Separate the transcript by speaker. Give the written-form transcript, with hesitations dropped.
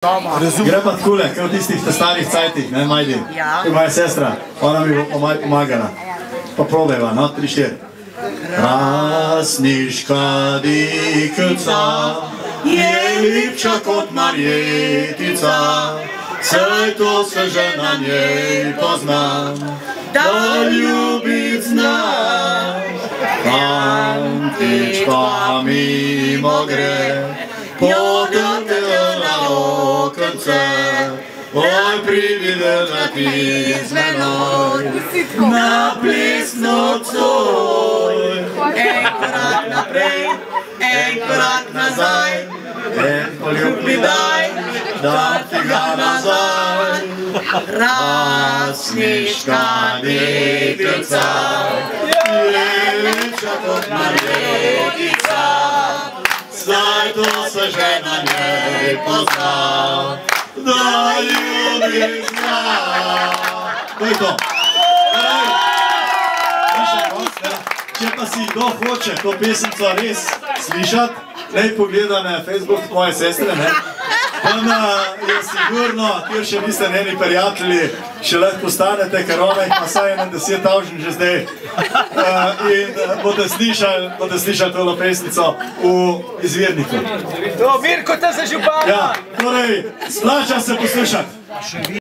Speaker 1: Gre pa takole, kot v tistih starih cajtih, ne, Majdi. To je moja sestra, ona mi bo malo pomagala. Pa probajva, no, 3, 4. Krasniška deklica je lepša kot Marjetica, saj to se že na njej pozna, da ljubit zna. Fantič pa mimo gre, pogledaj na okence, oj, prividela ti z menoj, na ples nocoj. En korak naprej, en korak nazaj, en poljub mi daj, da ti ga nazaj. Krasniška deklica je lepša kot Marjetica, saj to se že na njej pozna, da ljubit zna. To je to. Če pa si kdo hoče to pesemco res slišati, naj pogleda na Facebook moje sestre, ne? Tam je sigurno, kjer še niste njeni prijatelji, še lahko postanete, ker ona jih pa saj 10.000 že zdaj. In boste slišali tolo pesnico v izvirniku.
Speaker 2: To, Mirko, te se župana!
Speaker 1: Ja, torej, splača se poslušati.